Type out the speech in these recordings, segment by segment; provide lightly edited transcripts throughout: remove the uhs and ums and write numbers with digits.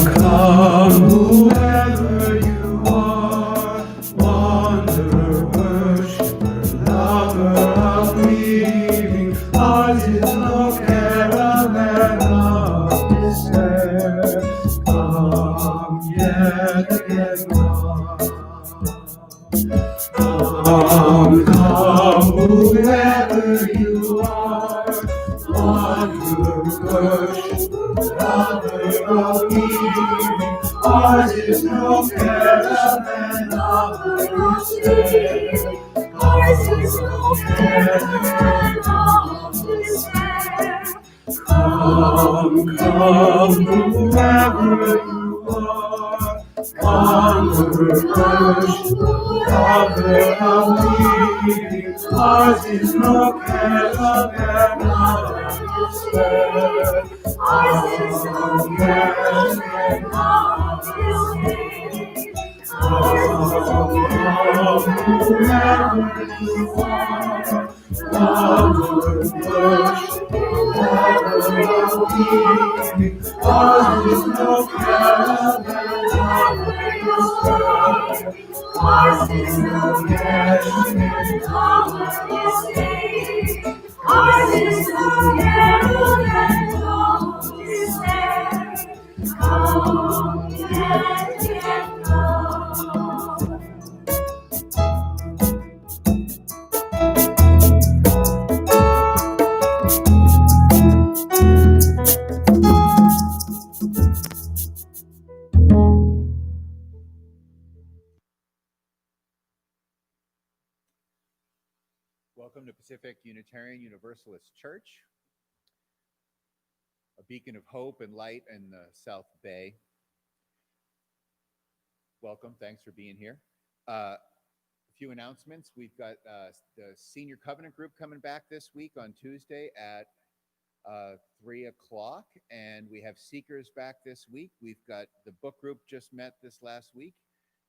come, whoever you are, wanderer, worshiper, lover of grieving, ours is no caravan of despair. Come yet again, come, whoever you are, wanderer, worshiper, lover of grieving, ours is no caravan of despair. Ours is no caravan of despair. Come, whoever you are, wanderer, worshiper, lover of grieving, ours is no caravan of despair. Ours is no caravan of despair. Whoever you are, wanderer, worshiper, lover of grieving, ours is no caravan of despair. Ours is no caravan of despair. Ours is no caravan of despair. Come yet again, come. Welcome to Pacific Unitarian Universalist Church, a beacon of hope and light in the South Bay. Welcome, thanks for being here. A few announcements. We've got the Senior Covenant Group coming back this week on Tuesday at 3 o'clock, and we have Seekers back this week. We've got the book group just met this last week,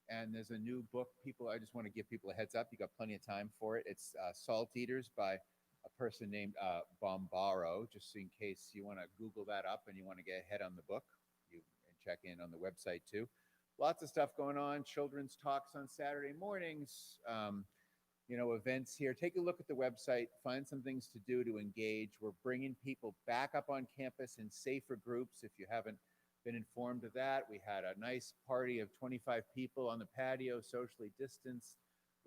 and there's a new book. I just want to give people a heads up. You got plenty of time for it. It's Salt Eaters by a person named Bombaro, just in case you want to Google that up and you want to get ahead on the book. You can check in on the website too. Lots of stuff going on. Children's talks on Saturday mornings. Events here. Take a look at the website. Find some things to do to engage. We're bringing people back up on campus in safer groups. If you haven't been informed of that, we had a nice party of 25 people on the patio, socially distanced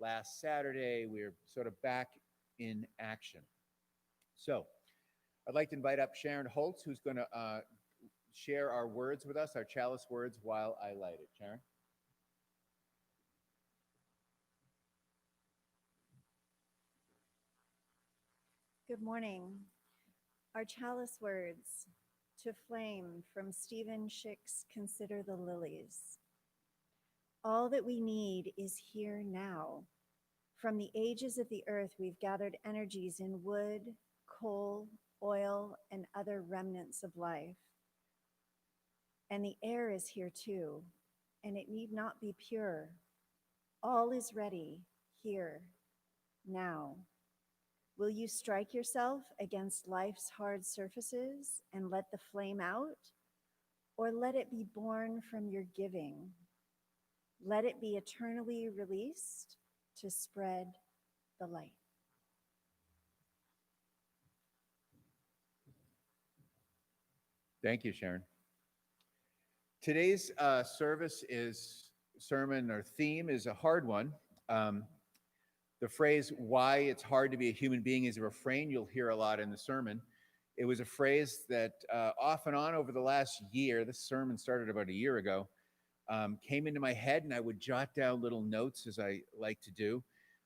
last Saturday. We're sort of back in action. So I'd like to invite up Sharon Holtz, who's going to share our words with us, our chalice words, while I light it. Sharon? Good morning. Our chalice words, to flame, from Stephen Schick's Consider the Lilies. All that we need is here now. From the ages of the earth, we've gathered energies in wood, coal, oil, and other remnants of life. And the air is here too, and it need not be pure. All is ready, here, now. Will you strike yourself against life's hard surfaces and let the flame out? Or let it be born from your giving? Let it be eternally released to spread the light. Thank you, Sharon. Today's sermon or theme is a hard one. The phrase, why it's hard to be a human being, is a refrain you'll hear a lot in the sermon. It was a phrase that off and on over the last year, this sermon started about a year ago, came into my head, and I would jot down little notes, as I like to do,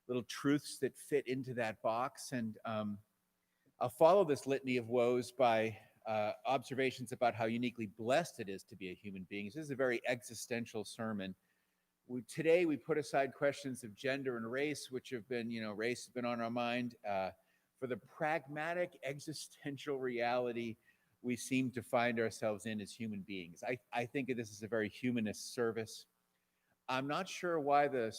little truths that fit into that box. And I'll follow this litany of woes by observations about how uniquely blessed it is to be a human being. This is a very existential sermon. Today, we put aside questions of gender and race, which have been, race has been on our mind, for the pragmatic existential reality we seem to find ourselves in as human beings. I think of this as a very humanist service. I'm not sure why the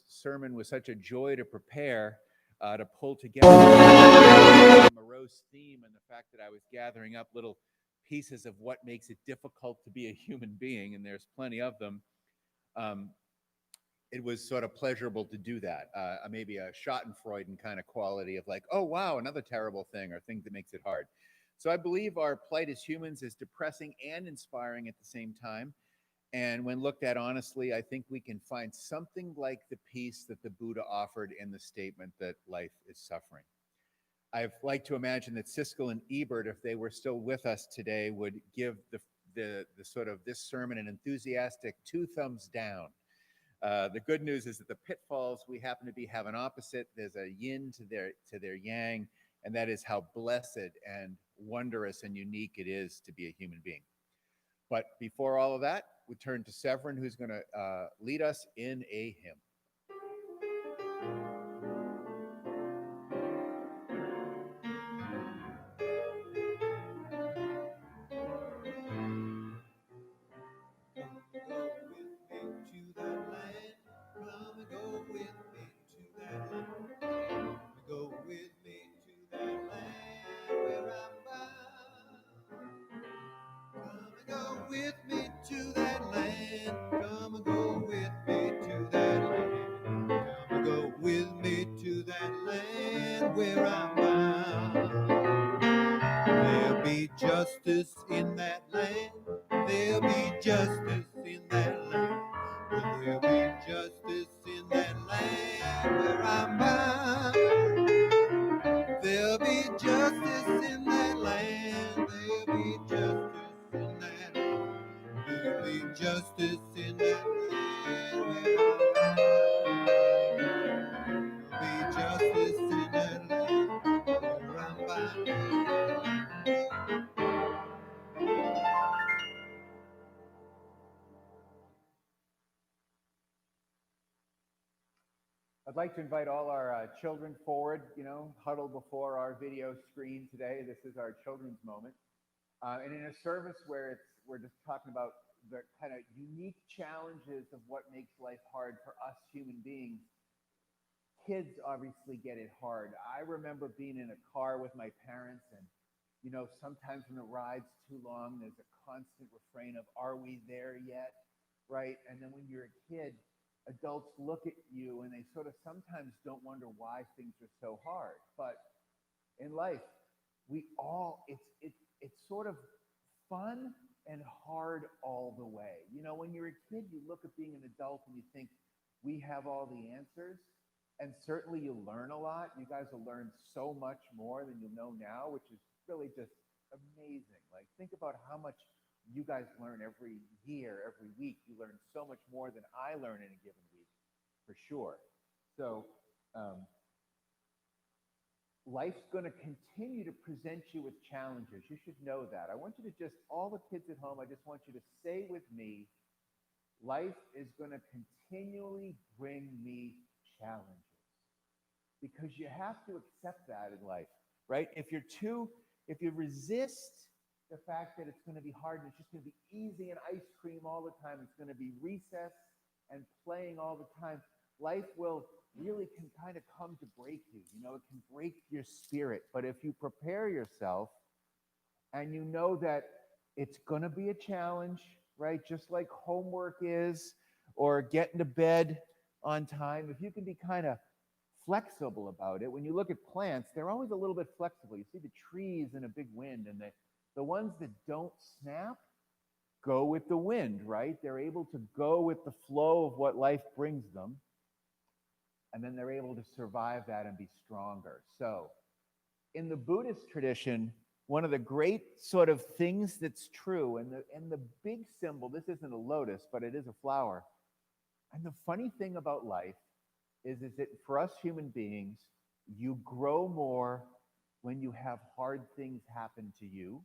sermon was such a joy to prepare, to pull together a morose theme, and the fact that I was gathering up little pieces of what makes it difficult to be a human being, and there's plenty of them, it was sort of pleasurable to do that. Maybe a Schadenfreude kind of quality of like, oh, wow, another terrible thing or thing that makes it hard. So I believe our plight as humans is depressing and inspiring at the same time. And when looked at honestly, I think we can find something like the peace that the Buddha offered in the statement that life is suffering. I've like to imagine that Siskel and Ebert, if they were still with us today, would give the sort of this sermon an enthusiastic 2 thumbs down. The good news is that the pitfalls we happen to be having opposite. There's a yin to their yang, and that is how blessed and wondrous and unique it is to be a human being. But before all of that, we turn to Severin, who's going to lead us in a hymn. Justice in that land, there'll be justice in that land. There'll be justice in that land where I'm bound. There'll be justice in that land, there'll be justice in that land. There'll be justice in that land where I'm bound. There'll be justice in that land where I'm bound. I'd like to invite all our children forward, huddle before our video screen today. This is our children's moment. And in a service where we're just talking about the kind of unique challenges of what makes life hard for us human beings, kids obviously get it hard. I remember being in a car with my parents and, sometimes when the ride's too long, there's a constant refrain of, are we there yet? Right? And then when you're a kid, adults look at you and they sort of sometimes don't wonder why things are so hard. But in life, it's sort of fun and hard all the way. When you're a kid, you look at being an adult and you think, we have all the answers. And certainly you learn a lot. You guys will learn so much more than you'll know now, which is really just amazing. Like, think about how much you guys learn every year, every week. You learn so much more than I learn in a given week, for sure. So life's going to continue to present you with challenges. You should know that. I want you to all the kids at home, I just want you to say with me, life is going to continually bring me challenges. Because you have to accept that in life, right? If you resist the fact that it's going to be hard and it's just going to be easy and ice cream all the time, it's going to be recess and playing all the time, life will really can kind of come to break you. It can break your spirit. But if you prepare yourself and you know that it's going to be a challenge, right? Just like homework is, or getting to bed on time, if you can be kind of flexible about it. When you look at plants, they're always a little bit flexible. You see the trees in a big wind, and the ones that don't snap go with the wind, right? They're able to go with the flow of what life brings them, and then they're able to survive that and be stronger. So in the Buddhist tradition, one of the great sort of things that's true, and the big symbol, this isn't a lotus, but it is a flower. And the funny thing about life is that for us human beings, you grow more when you have hard things happen to you.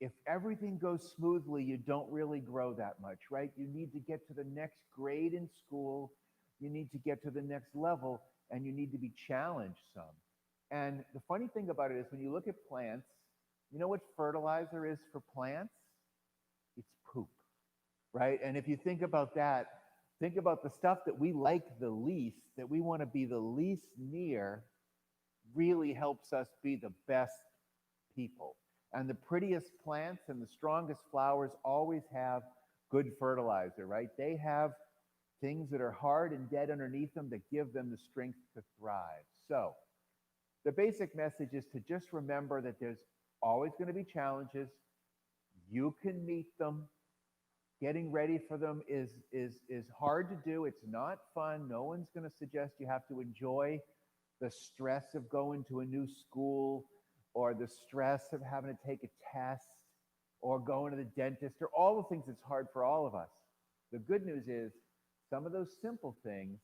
If everything goes smoothly, you don't really grow that much, right? You need to get to the next grade in school, you need to get to the next level, and you need to be challenged some. And the funny thing about it is when you look at plants, you know what fertilizer is for plants? It's poop, right? And if you think about that, think about the stuff that we like the least, that we want to be the least near, really helps us be the best people. And the prettiest plants and the strongest flowers always have good fertilizer, right? They have things that are hard and dead underneath them that give them the strength to thrive. So the basic message is to just remember that there's always going to be challenges. You can meet them. Getting ready for them is hard to do. It's not fun. No one's going to suggest you have to enjoy the stress of going to a new school or the stress of having to take a test or going to the dentist or all the things that's hard for all of us. The good news is some of those simple things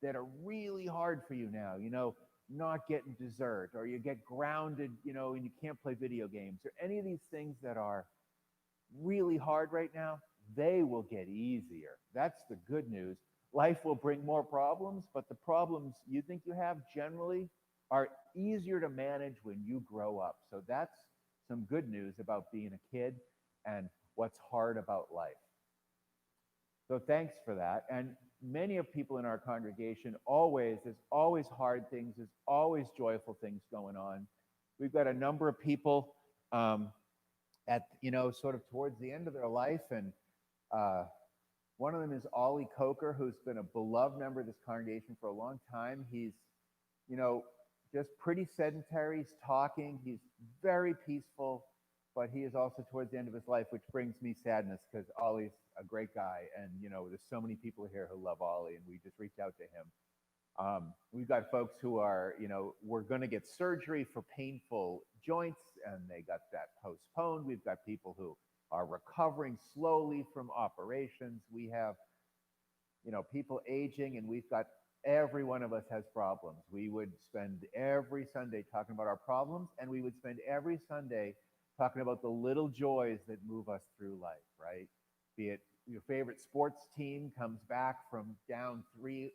that are really hard for you now, not getting dessert, or you get grounded, and you can't play video games, or any of these things that are really hard right now, they will get easier. That's the good news. Life will bring more problems, but the problems you think you have generally are easier to manage when you grow up. So that's some good news about being a kid and what's hard about life. So thanks for that. And many of people in our congregation there's always hard things, there's always joyful things going on. We've got a number of people at, sort of towards the end of their life. And one of them is Ollie Coker, who's been a beloved member of this congregation for a long time. He's, just pretty sedentary. He's talking. He's very peaceful, but he is also towards the end of his life, which brings me sadness because Ollie's a great guy. And, there's so many people here who love Ollie, and we just reached out to him. We've got folks who are, we're going to get surgery for painful joints, and they got that postponed. We've got people who are recovering slowly from operations. We have, people aging, and we've got every one of us has problems. We would spend every Sunday talking about our problems, and we would spend every Sunday talking about the little joys that move us through life, right? Be it your favorite sports team comes back from down three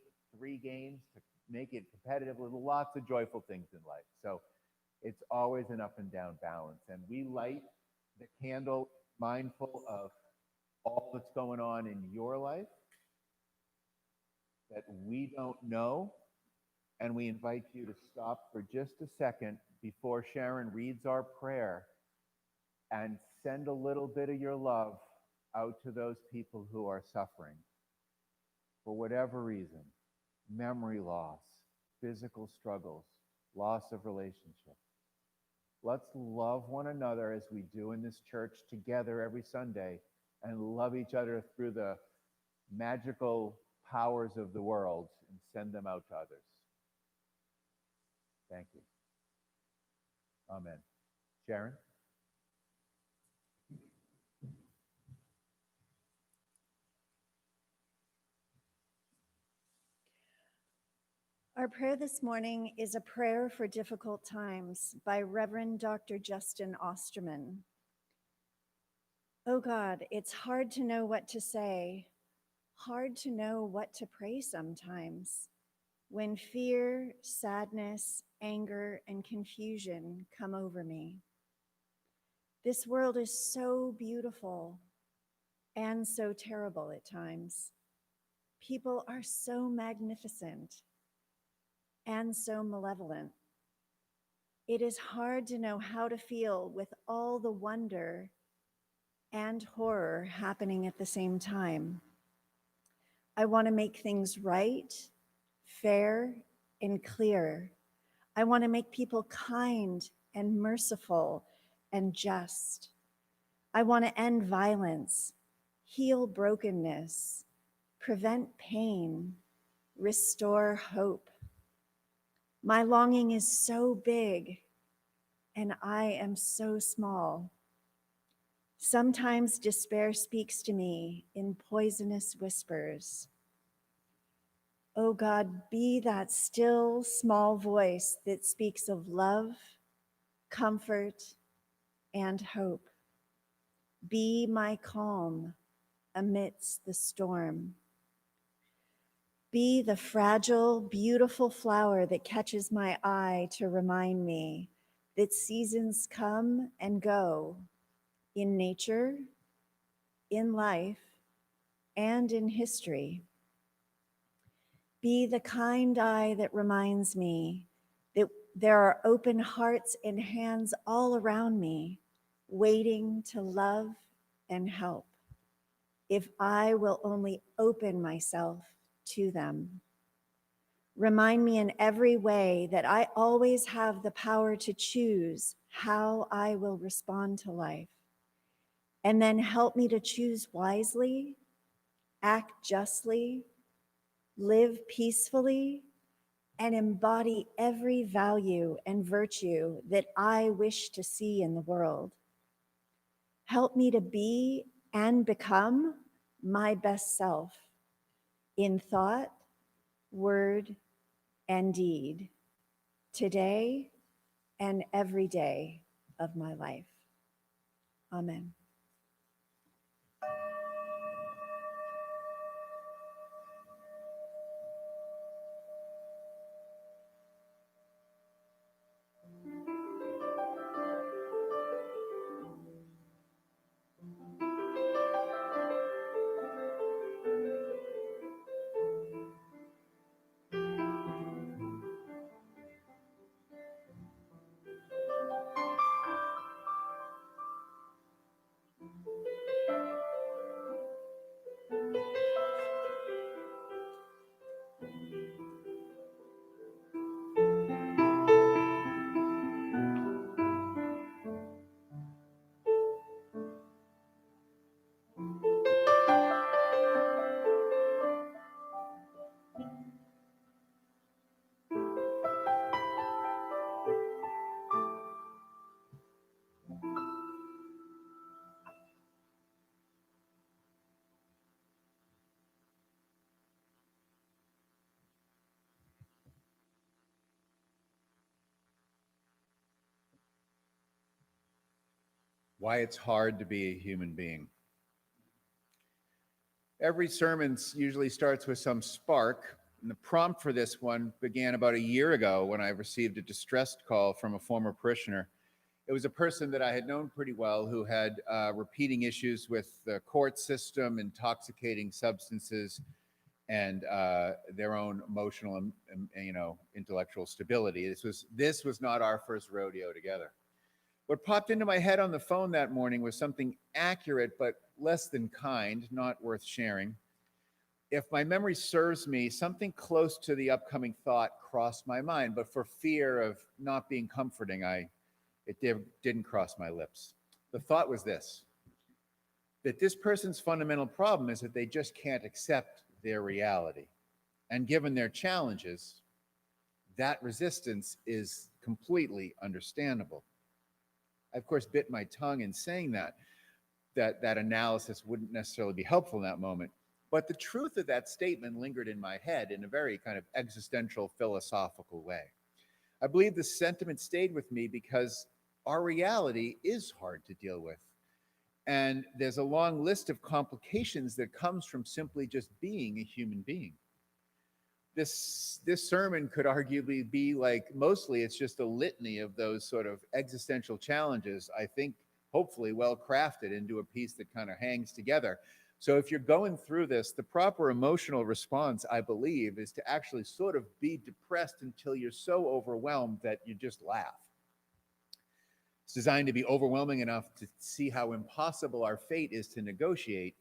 games to make it competitive. There's lots of joyful things in life. So it's always an up and down balance. And we light the candle mindful of all that's going on in your life that we don't know. And we invite you to stop for just a second before Sharon reads our prayer and send a little bit of your love out to those people who are suffering for whatever reason: memory loss, physical struggles, loss of relationship. Let's love one another as we do in this church together every Sunday, and love each other through the magical powers of the world and send them out to others. Thank you. Amen. Sharon? Our prayer this morning is a prayer for difficult times by Reverend Dr. Justin Osterman. Oh God, it's hard to know what to say, hard to know what to pray sometimes, when fear, sadness, anger, and confusion come over me. This world is so beautiful and so terrible at times. People are so magnificent and so malevolent. It is hard to know how to feel with all the wonder and horror happening at the same time. I want to make things right, fair, and clear. I want to make people kind and merciful and just. I want to end violence, heal brokenness, prevent pain, restore hope. My longing is so big, and I am so small. Sometimes despair speaks to me in poisonous whispers. Oh God, be that still, small voice that speaks of love, comfort, and hope. Be my calm amidst the storm. Be the fragile, beautiful flower that catches my eye to remind me that seasons come and go in nature, in life, and in history. Be the kind eye that reminds me that there are open hearts and hands all around me waiting to love and help if I will only open myself to them. Remind me in every way that I always have the power to choose how I will respond to life. And then help me to choose wisely, act justly, live peacefully, and embody every value and virtue that I wish to see in the world. Help me to be and become my best self in thought, word, and deed, today and every day of my life. Amen. Why it's hard to be a human being. Every sermon usually starts with some spark, and the prompt for this one began about a year ago when I received a distressed call from a former parishioner. It was a person that I had known pretty well who had repeating issues with the court system, intoxicating substances, and their own emotional and intellectual stability. This was not our first rodeo together. What popped into my head on the phone that morning was something accurate but less than kind, not worth sharing. If my memory serves me, something close to the upcoming thought crossed my mind, but for fear of not being comforting, it didn't cross my lips. The thought was this: that this person's fundamental problem is that they just can't accept their reality. And given their challenges, that resistance is completely understandable. I, of course, bit my tongue in saying that analysis wouldn't necessarily be helpful in that moment. But the truth of that statement lingered in my head in a very kind of existential, philosophical way. I believe the sentiment stayed with me because our reality is hard to deal with. And there's a long list of complications that comes from simply just being a human being. This sermon could arguably be like, mostly it's just a litany of those sort of existential challenges, I think, hopefully well crafted into a piece that kind of hangs together. So if you're going through this, the proper emotional response, I believe, is to actually sort of be depressed until you're so overwhelmed that you just laugh. It's designed to be overwhelming enough to see how impossible our fate is to negotiate.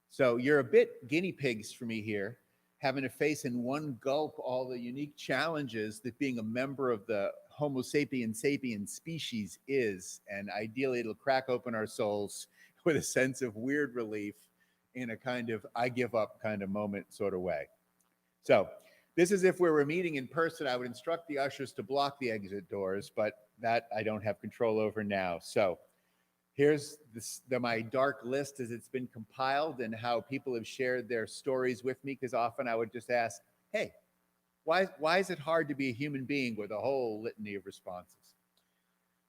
So you're a bit guinea pigs for me here, having to face in one gulp all the unique challenges that being a member of the Homo sapiens sapiens species is. And ideally, it'll crack open our souls with a sense of weird relief in a kind of I give up kind of moment sort of way. So this is if we were meeting in person. I would instruct the ushers to block the exit doors, but that I don't have control over now. So here's my dark list as it's been compiled and how people have shared their stories with me, because often I would just ask, hey, why is it hard to be a human being, with a whole litany of responses?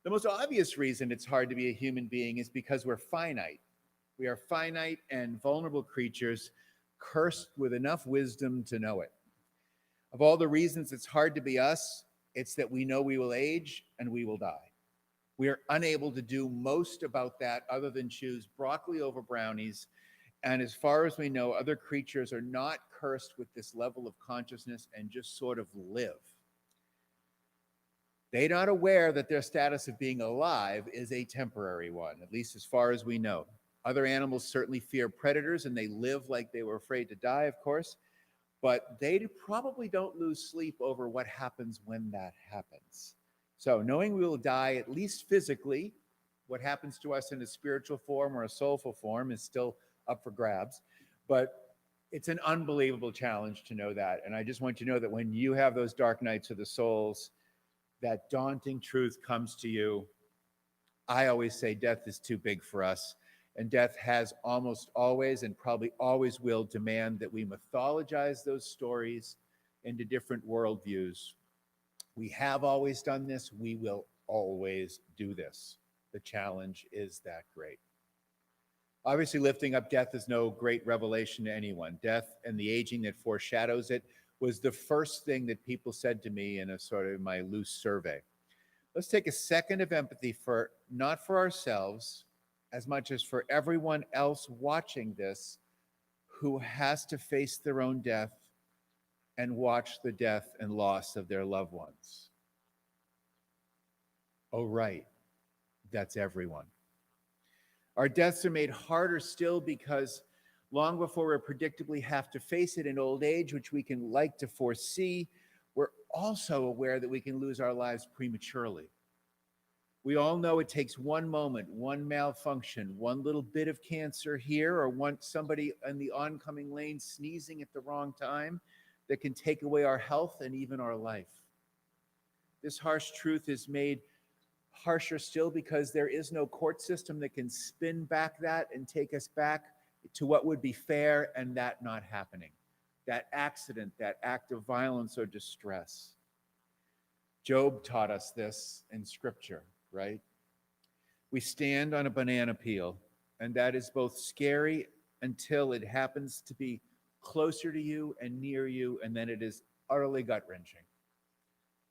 The most obvious reason it's hard to be a human being is because we're finite. We are finite and vulnerable creatures, cursed with enough wisdom to know it. Of all the reasons it's hard to be us, it's that we know we will age and we will die. We are unable to do most about that other than choose broccoli over brownies. And as far as we know, other creatures are not cursed with this level of consciousness and just sort of live. They're not aware that their status of being alive is a temporary one, at least as far as we know. Other animals certainly fear predators and they live like they were afraid to die, of course, but they probably don't lose sleep over what happens when that happens. So, knowing we will die, at least physically, what happens to us in a spiritual form or a soulful form is still up for grabs. But it's an unbelievable challenge to know that. And I just want you to know that when you have those dark nights of the souls, that daunting truth comes to you. I always say death is too big for us. And death has almost always and probably always will demand that we mythologize those stories into different worldviews. We have always done this. We will always do this. The challenge is that great. Obviously, lifting up death is no great revelation to anyone. Death and the aging that foreshadows it was the first thing that people said to me in a sort of my loose survey. Let's take a second of empathy for not for ourselves as much as for everyone else watching this who has to face their own death and watch the death and loss of their loved ones. Oh, right. That's everyone. Our deaths are made harder still because long before we predictably have to face it in old age, which we can like to foresee, we're also aware that we can lose our lives prematurely. We all know it takes one moment, one malfunction, one little bit of cancer here, or somebody in the oncoming lane sneezing at the wrong time that can take away our health and even our life. This harsh truth is made harsher still because there is no court system that can spin back that and take us back to what would be fair, and that not happening. That accident, that act of violence or distress. Job taught us this in scripture, right? We stand on a banana peel, and that is both scary until it happens to be closer to you and near you, and then it is utterly gut-wrenching.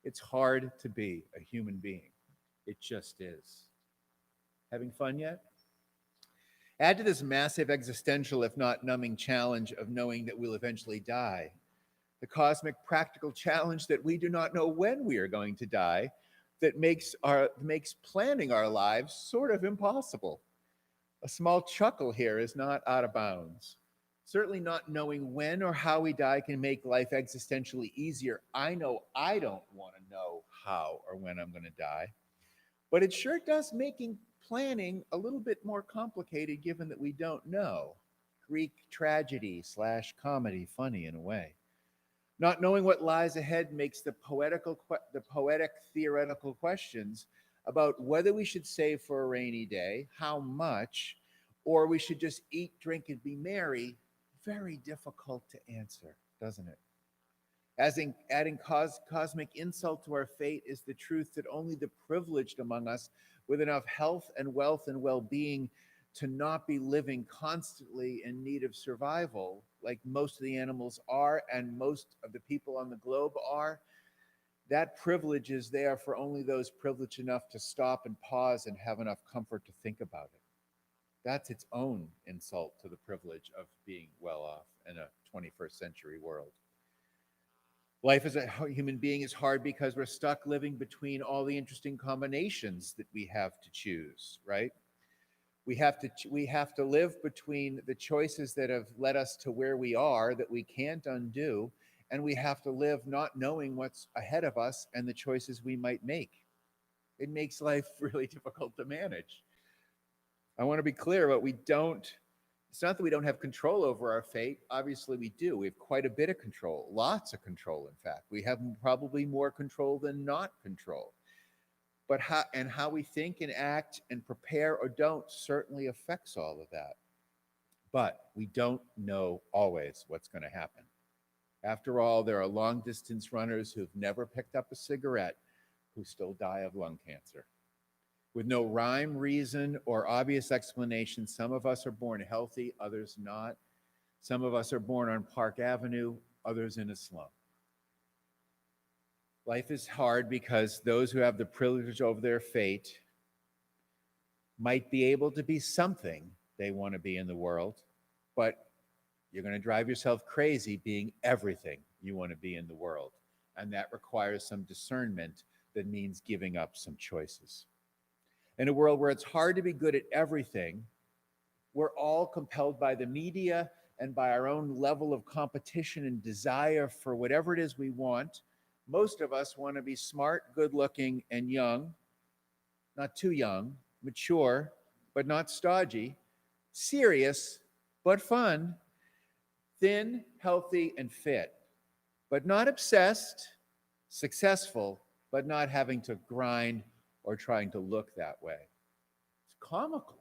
It's hard to be a human being. It just is. Having fun yet? Add to this massive existential, if not numbing challenge of knowing that we'll eventually die, the cosmic practical challenge that we do not know when we are going to die, that makes planning our lives sort of impossible. A small chuckle here is not out of bounds. Certainly not knowing when or how we die can make life existentially easier. I know I don't want to know how or when I'm going to die. But it sure does making planning a little bit more complicated given that we don't know. Greek tragedy / comedy funny in a way. Not knowing what lies ahead makes the poetic theoretical questions about whether we should save for a rainy day, how much, or we should just eat, drink, and be merry, very difficult to answer, doesn't it? As in adding cosmic insult to our fate is the truth that only the privileged among us with enough health and wealth and well-being to not be living constantly in need of survival, like most of the animals are and most of the people on the globe are, that privilege is there for only those privileged enough to stop and pause and have enough comfort to think about it. That's its own insult to the privilege of being well off in a 21st century world. Life as a human being is hard because we're stuck living between all the interesting combinations that we have to choose, right? We have to live between the choices that have led us to where we are that we can't undo, and we have to live not knowing what's ahead of us and the choices we might make. It makes life really difficult to manage. I want to be clear, but it's not that we don't have control over our fate. Obviously we do. We have quite a bit of control, lots of control, in fact. We have probably more control than not control. But how we think and act and prepare or don't certainly affects all of that. But we don't know always what's going to happen. After all, there are long distance runners who've never picked up a cigarette who still die of lung cancer. With no rhyme, reason, or obvious explanation, some of us are born healthy, others not. Some of us are born on Park Avenue, others in a slum. Life is hard because those who have the privilege over their fate might be able to be something they want to be in the world, but you're going to drive yourself crazy being everything you want to be in the world. And that requires some discernment that means giving up some choices. In a world where it's hard to be good at everything, we're all compelled by the media and by our own level of competition and desire for whatever it is we want. Most of us want to be smart, good looking, and young, not too young, mature, but not stodgy, serious, but fun, thin, healthy, and fit, but not obsessed, successful, but not having to grind or trying to look that way. It's comical.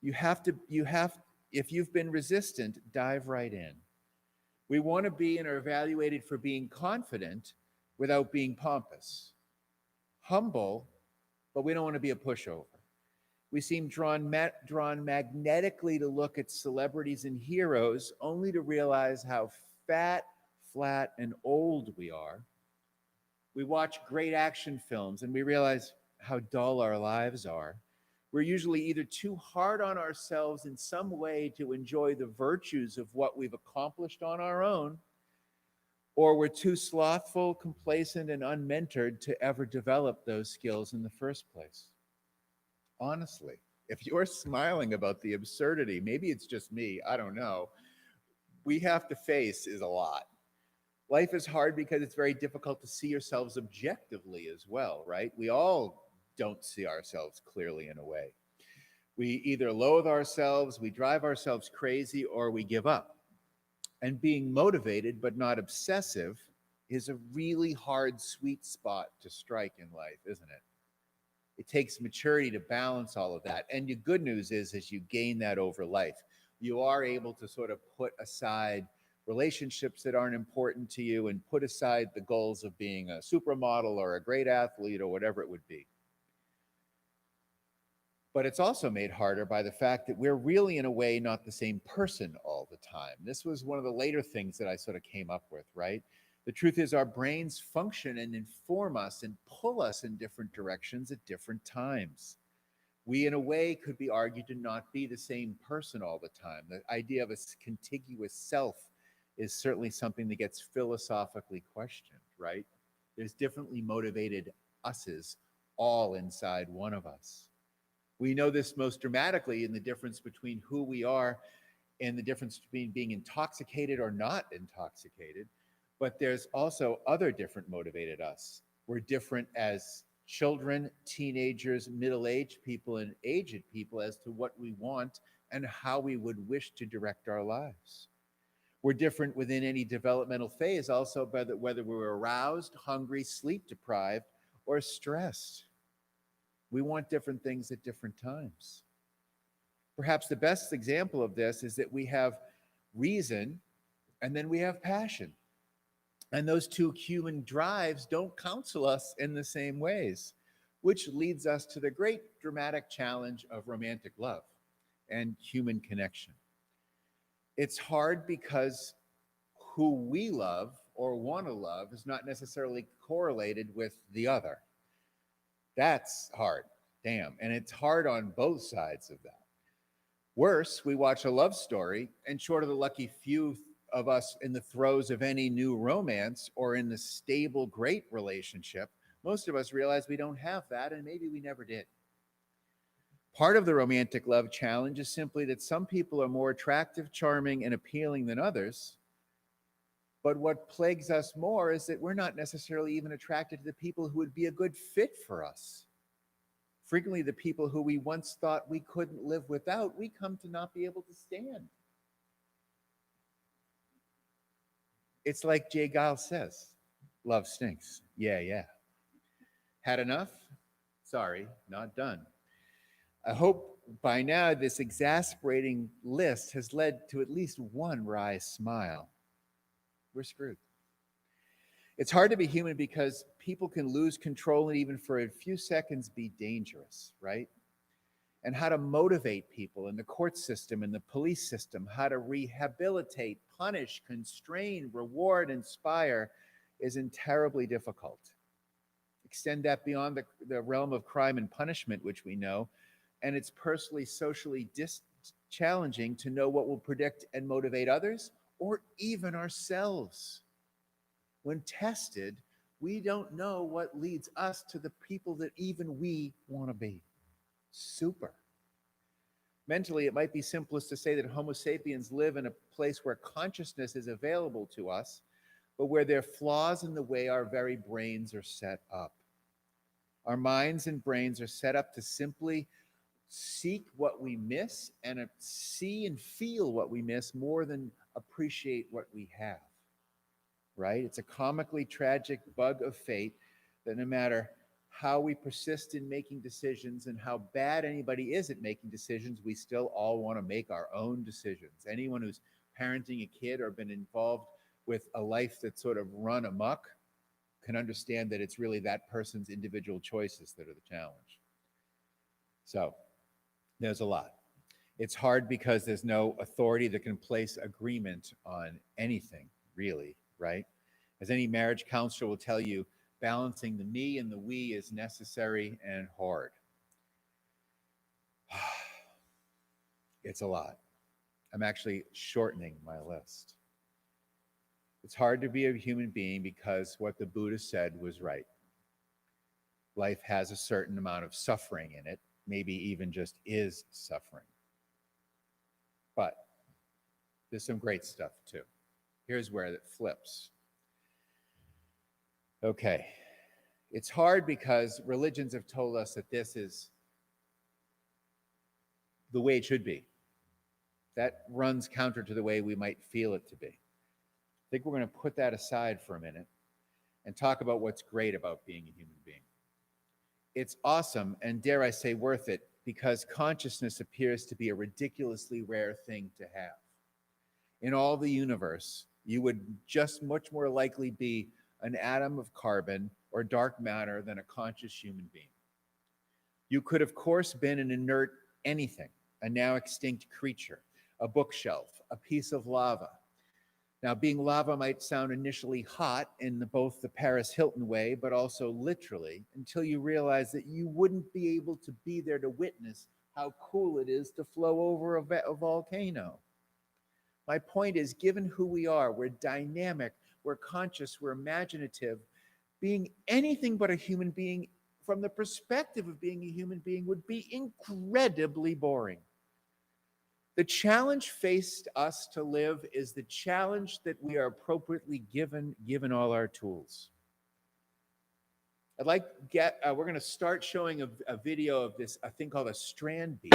If you've been resistant, dive right in. We want to be and are evaluated for being confident without being pompous, humble, but we don't want to be a pushover. We seem drawn magnetically to look at celebrities and heroes, only to realize how fat, flat, and old we are. We watch great action films and we realize how dull our lives are. We're usually either too hard on ourselves in some way to enjoy the virtues of what we've accomplished on our own, or we're too slothful, complacent, and unmentored to ever develop those skills in the first place. Honestly, if you're smiling about the absurdity, maybe it's just me, I don't know, we have to face is a lot. Life is hard because it's very difficult to see yourselves objectively as well, right? We all don't see ourselves clearly in a way. We either loathe ourselves, we drive ourselves crazy, or we give up. And being motivated but not obsessive is a really hard sweet spot to strike in life, isn't it? It takes maturity to balance all of that. And the good news is, as you gain that over life, you are able to sort of put aside relationships that aren't important to you and put aside the goals of being a supermodel or a great athlete or whatever it would be. But it's also made harder by the fact that we're really, in a way, not the same person all the time. This was one of the later things that I sort of came up with, right? The truth is our brains function and inform us and pull us in different directions at different times. We, in a way, could be argued to not be the same person all the time. The idea of a contiguous self is certainly something that gets philosophically questioned, right? There's differently motivated us's all inside one of us. We know this most dramatically in the difference between who we are and the difference between being intoxicated or not intoxicated. But there's also other different motivated us. We're different as children, teenagers, middle-aged people, and aged people as to what we want and how we would wish to direct our lives. We're different within any developmental phase also by whether we're aroused, hungry, sleep deprived, or stressed. We want different things at different times. Perhaps the best example of this is that we have reason and then we have passion. And those two human drives don't counsel us in the same ways, which leads us to the great dramatic challenge of romantic love and human connection. It's hard because who we love or want to love is not necessarily correlated with the other. That's hard, damn. And it's hard on both sides of that. Worse, we watch a love story, and short of the lucky few of us in the throes of any new romance or in the stable, great relationship, most of us realize we don't have that, and maybe we never did. Part of the romantic love challenge is simply that some people are more attractive, charming, and appealing than others. But what plagues us more is that we're not necessarily even attracted to the people who would be a good fit for us. Frequently, the people who we once thought we couldn't live without, we come to not be able to stand. It's like Jay Giles says, love stinks. Yeah, yeah. Had enough? Sorry, not done. I hope by now this exasperating list has led to at least one wry smile. We're screwed. It's hard to be human because people can lose control and even for a few seconds be dangerous, right? And how to motivate people in the court system and the police system, how to rehabilitate, punish, constrain, reward, inspire is terribly difficult. Extend that beyond the realm of crime and punishment, which we know, and it's personally, socially challenging to know what will predict and motivate others or even ourselves. When tested, We don't know what leads us to the people that even we want to be. Super. Mentally, it might be simplest to say that Homo sapiens live in a place where consciousness is available to us, but where there are flaws in the way our very brains are set up. Our minds and brains are set up to simply seek what we miss and see and feel what we miss more than appreciate what we have, right? It's a comically tragic bug of fate that no matter how we persist in making decisions and how bad anybody is at making decisions, we still all want to make our own decisions. Anyone who's parenting a kid or been involved with a life that's sort of run amok can understand that it's really that person's individual choices that are the challenge. So there's a lot. It's hard because there's no authority that can place agreement on anything, really, right? As any marriage counselor will tell you, balancing the me and the we is necessary and hard. It's a lot. I'm actually shortening my list. It's hard to be a human being because what the Buddha said was right. Life has a certain amount of suffering in it, maybe even just is suffering. But there's some great stuff too. Here's where it flips. Okay, it's hard because religions have told us that this is the way it should be. That runs counter to the way we might feel it to be. I think we're going to put that aside for a minute and talk about what's great about being a human being. It's awesome, and dare I say worth it, because consciousness appears to be a ridiculously rare thing to have. In all the universe, you would just much more likely be an atom of carbon or dark matter than a conscious human being. You could, of course, been an inert anything, a now extinct creature, a bookshelf, a piece of lava. Now, being lava might sound initially hot in both the Paris Hilton way, but also literally, until you realize that you wouldn't be able to be there to witness how cool it is to flow over a volcano. My point is, given who we are, we're dynamic, we're conscious, we're imaginative. Being anything but a human being, from the perspective of being a human being, would be incredibly boring. The challenge faced us to live is the challenge that we are appropriately given all our tools. We're going to start showing a video of this, a thing called a strand bead.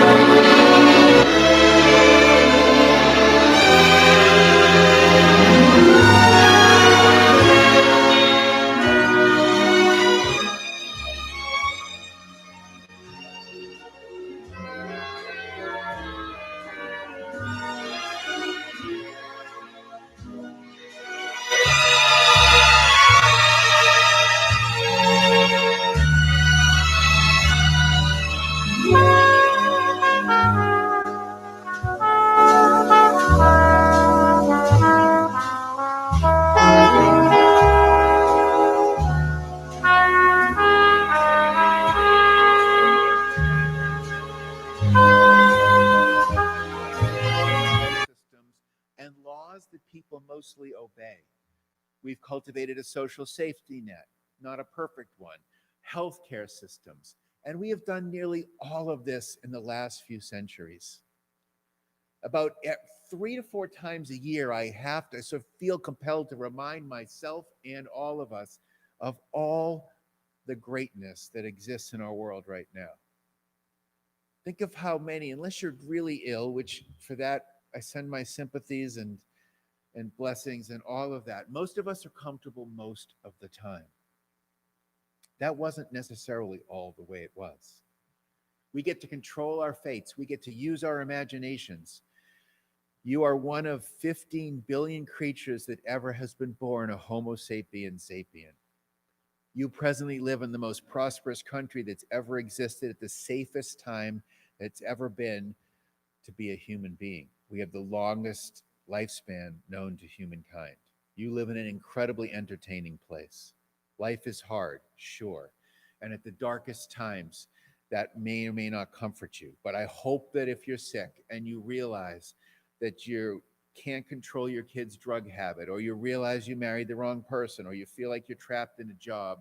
And laws that people mostly obey. We've cultivated a social safety net, not a perfect one, healthcare systems, and we have done nearly all of this in the last few centuries. About 3 to 4 times a year, I have to sort of feel compelled to remind myself and all of us of all the greatness that exists in our world right now. Think of how many, unless you're really ill, which for that I send my sympathies and blessings and all of that. Most of us are comfortable most of the time. That wasn't necessarily all the way it was. We get to control our fates. We get to use our imaginations. You are one of 15 billion creatures that ever has been born a Homo sapiens sapien. You presently live in the most prosperous country that's ever existed at the safest time that's ever been to be a human being. We have the longest lifespan known to humankind. You live in an incredibly entertaining place. Life is hard, sure. And at the darkest times, that may or may not comfort you. But I hope that if you're sick and you realize that you're can't control your kid's drug habit, or you realize you married the wrong person, or you feel like you're trapped in a job,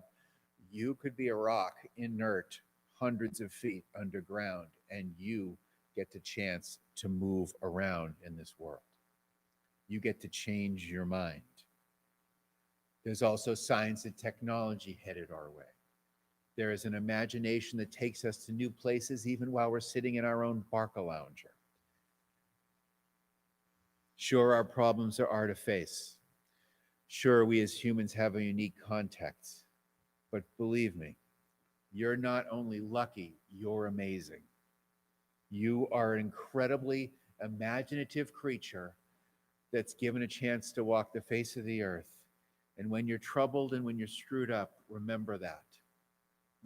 you could be a rock, inert, hundreds of feet underground, and you get the chance to move around in this world. You get to change your mind. There's also science and technology headed our way. There is an imagination that takes us to new places even while we're sitting in our own Barcalounger. Sure, our problems are to face. Sure, we as humans have a unique context. But believe me, you're not only lucky, you're amazing. You are an incredibly imaginative creature that's given a chance to walk the face of the earth. And when you're troubled and when you're screwed up, remember that.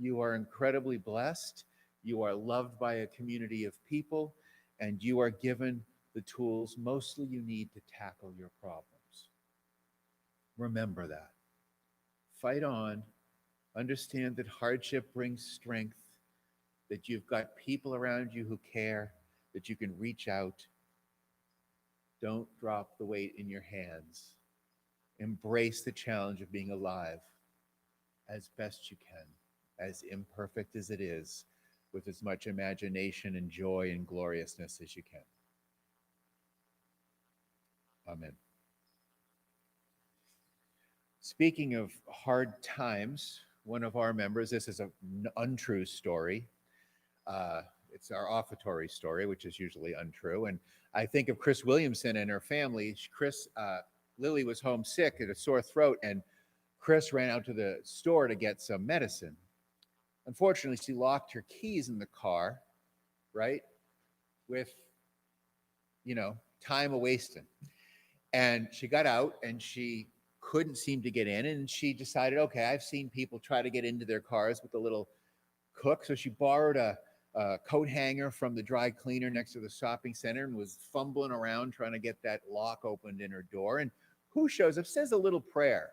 You are incredibly blessed. You are loved by a community of people, and you are given the tools mostly you need to tackle your problems. Remember that. Fight on. Understand that hardship brings strength, that you've got people around you who care, that you can reach out. Don't drop the weight in your hands. Embrace the challenge of being alive as best you can, as imperfect as it is, with as much imagination and joy and gloriousness as you can. Amen. Speaking of hard times, one of our members, this is an untrue story. It's our offertory story, which is usually untrue. And I think of Chris Williamson and her family. Lily was homesick at a sore throat, and Chris ran out to the store to get some medicine. Unfortunately, she locked her keys in the car, right? With, time a-wasting. And she got out, and she couldn't seem to get in, and she decided, okay, I've seen people try to get into their cars with a little hook, so she borrowed a coat hanger from the dry cleaner next to the shopping center and was fumbling around trying to get that lock opened in her door. And who shows up? Says a little prayer.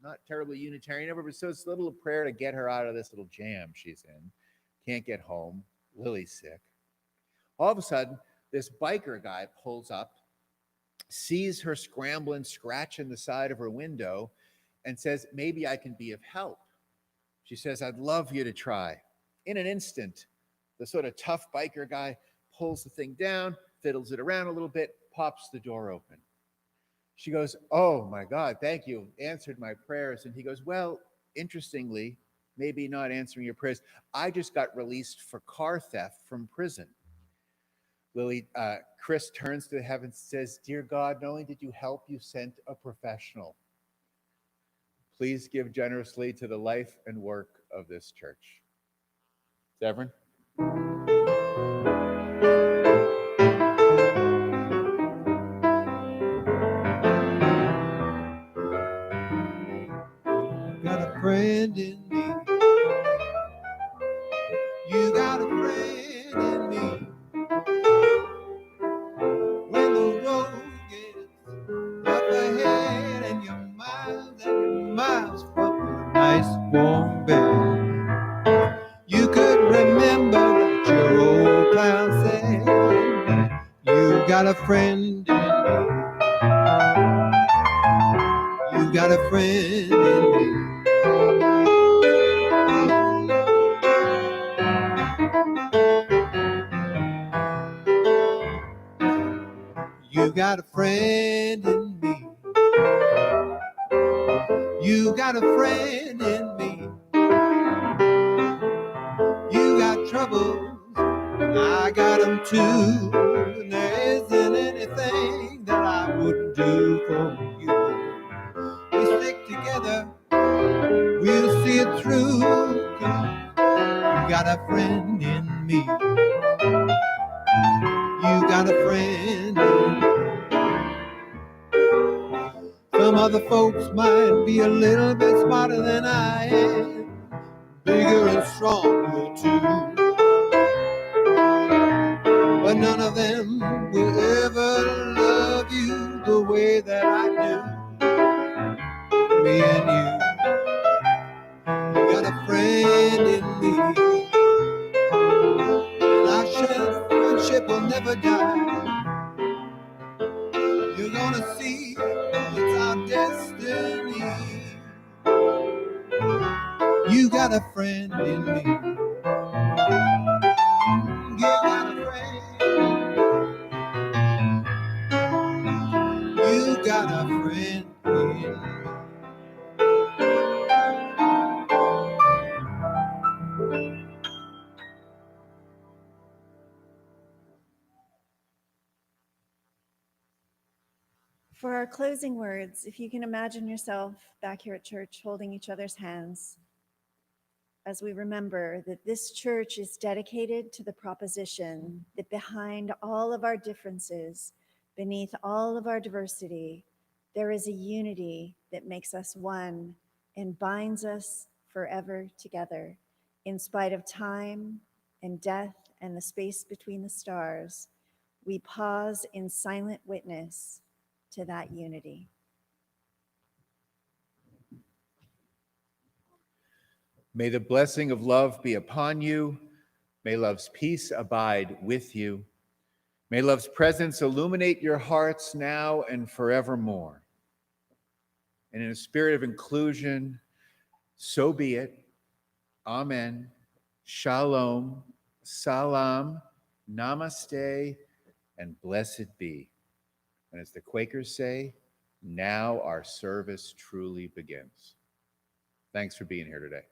Not terribly Unitarian ever, but says a little prayer to get her out of this little jam she's in. Can't get home. Lily's sick. All of a sudden, this biker guy pulls up, sees her scrambling, scratching the side of her window, and says, maybe I can be of help. She says, I'd love you to try. In an instant, the sort of tough biker guy pulls the thing down, fiddles it around a little bit, pops the door open. She goes, oh my God, thank you, answered my prayers. And he goes, well, interestingly, maybe not answering your prayers, I just got released for car theft from prison. Chris turns to heaven and says, dear God, not only did you help, you sent a professional. Please give generously to the life and work of this church. Severin? Got a friend in me. You got a friend in me. When the road gets rough ahead and you're miles from a nice warm bed, you could remember that your old pal said, you got a friend in me. You got a friend in me. You got a friend in me. You got a friend in me. You got troubles, I got them too. And there isn't anything that I wouldn't do for you. We stick together, we'll see it through. 'Cause you got a friend in me. You got a friend in me. Some other folks might be a little bit smarter than I am, bigger and stronger too. But none of them will ever love you the way that I do. Me and you got a friend in me. And our friendship will never die. You're gonna gonna see it's our destiny. You got a friend in me. You got a friend. You got a friend in me. For our closing words, if you can imagine yourself back here at church holding each other's hands, as we remember that this church is dedicated to the proposition that behind all of our differences, beneath all of our diversity, there is a unity that makes us one and binds us forever together. In spite of time and death and the space between the stars, we pause in silent witness to that unity. May the blessing of love be upon you. May love's peace abide with you. May love's presence illuminate your hearts now and forevermore. And in a spirit of inclusion, so be it. Amen. Shalom. Salam. Namaste. And blessed be. And as the Quakers say, now our service truly begins. Thanks for being here today.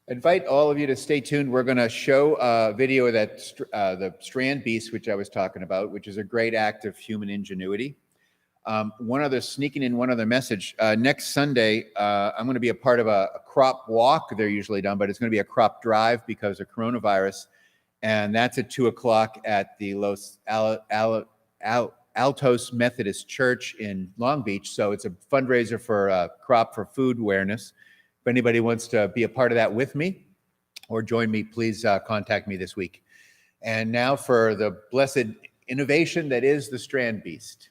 I invite all of you to stay tuned. We're going to show a video of that the Strand Beast, which I was talking about, which is a great act of human ingenuity. Sneaking in one other message. Next Sunday, I'm going to be a part of a crop walk. They're usually done, but it's going to be a crop drive because of coronavirus. And that's at 2:00 at the Los Altos Methodist Church in Long Beach. So it's a fundraiser for Crop for Food Awareness. If anybody wants to be a part of that with me or join me, please contact me this week. And now for the blessed innovation that is the Strand Beast.